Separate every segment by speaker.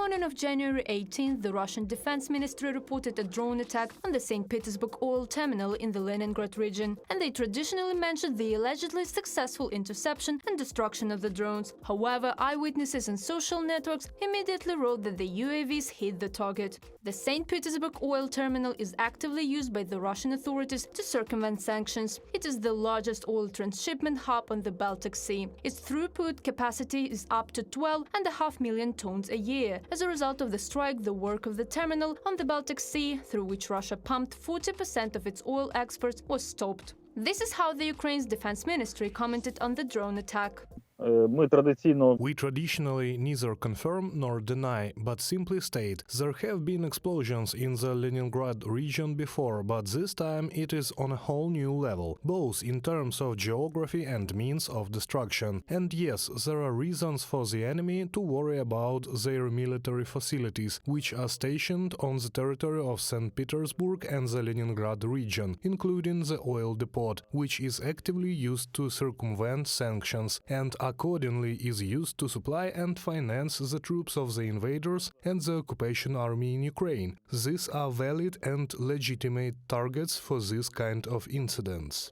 Speaker 1: morning of January 18th, the Russian Defense Ministry reported a drone attack on the St Petersburg oil terminal in the Leningrad region, and they traditionally mentioned the allegedly successful interception and destruction of the drones. However, eyewitnesses on social networks immediately wrote that the UAVs hit the target. The St Petersburg oil terminal is actively used by the Russian authorities to circumvent sanctions. It is the largest oil transshipment hub on the Baltic Sea. Its throughput capacity is up to 12.5 million tons a year. As a result of the strike, the work of the terminal on the Baltic Sea, through which Russia pumped 40% of its oil exports, was stopped. This is how the Ukraine's defense ministry commented on the drone attack.
Speaker 2: We traditionally neither confirm nor deny, but simply state there have been explosions in the Leningrad region before, but this time it is on a whole new level, both in terms of geography and means of destruction. And yes, there are reasons for the enemy to worry about their military facilities, which are stationed on the territory of St Petersburg and the Leningrad region, including the oil depot, which is actively used to circumvent sanctions and accordingly is used to supply and finance the troops of the invaders and the occupation army in Ukraine. These are valid and legitimate targets for this kind of incidents.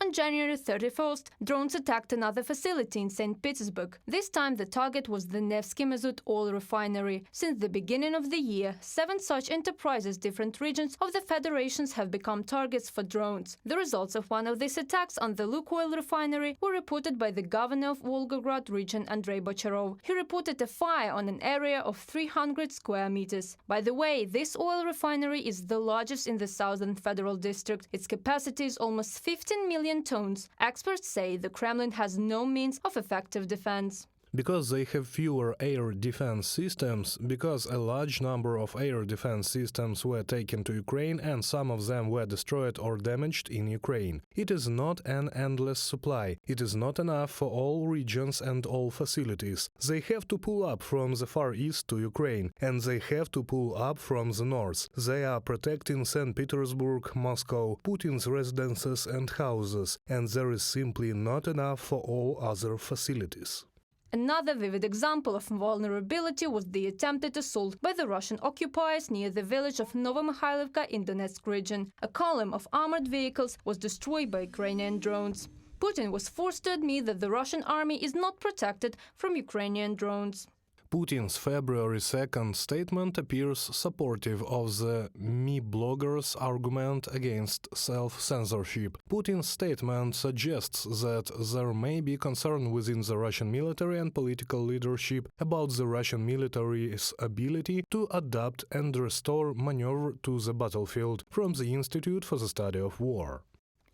Speaker 1: On January 31st, drones attacked another facility in St. Petersburg. This time the target was the Nevsky Mazut oil refinery. Since the beginning of the year, 7 such enterprises, different regions of the federations, have become targets for drones. The results of one of these attacks on the Lukoil refinery were reported by the governor of Volgograd region, Andrei Bocharov. He reported a fire on an area of 300 square meters. By the way, this oil refinery is the largest in the southern federal district. Its capacity is almost 15 million tons. Experts say the Kremlin has no means of effective defense.
Speaker 2: Because they have fewer air defense systems, because a large number of air defense systems were taken to Ukraine and some of them were destroyed or damaged in Ukraine. It is not an endless supply. It is not enough for all regions and all facilities. They have to pull up from the Far East to Ukraine, and they have to pull up from the north. They are protecting St. Petersburg, Moscow, Putin's residences and houses, and there is simply not enough for all other facilities.
Speaker 1: Another vivid example of vulnerability was the attempted assault by the Russian occupiers near the village of Novomykhailivka in Donetsk region. A column of armored vehicles was destroyed by Ukrainian drones. Putin was forced to admit that the Russian army is not protected from Ukrainian drones.
Speaker 2: Putin's February 2nd statement appears supportive of the Me bloggers' argument against self-censorship. Putin's statement suggests that there may be concern within the Russian military and political leadership about the Russian military's ability to adapt and restore maneuver to the battlefield, from the Institute for the Study of War.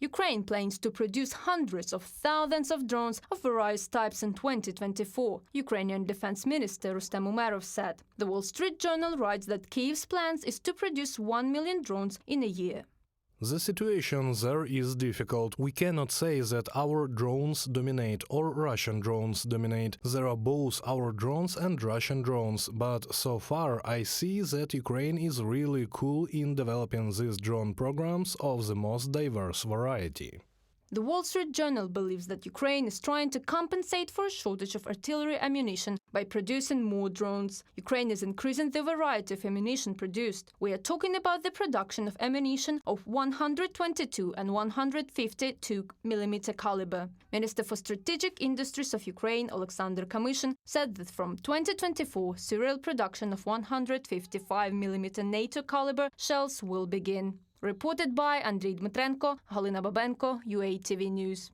Speaker 1: Ukraine plans to produce hundreds of thousands of drones of various types in 2024, Ukrainian Defense Minister Rustem Umerov said. The Wall Street Journal writes that Kyiv's plans is to produce 1 million drones in a year.
Speaker 2: The situation there is difficult. We cannot say that our drones dominate or Russian drones dominate. There are both our drones and Russian drones, but so far I see that Ukraine is really cool in developing these drone programs of the most diverse variety.
Speaker 1: The Wall Street Journal believes that Ukraine is trying to compensate for a shortage of artillery ammunition by producing more drones. Ukraine is increasing the variety of ammunition produced. We are talking about the production of ammunition of 122 and 152 mm caliber. Minister for Strategic Industries of Ukraine, Alexander Kamyshin, said that from 2024, serial production of 155 mm NATO caliber shells will begin. Reported by Andriy Dmitrenko, Halina Babenko, UA TV News.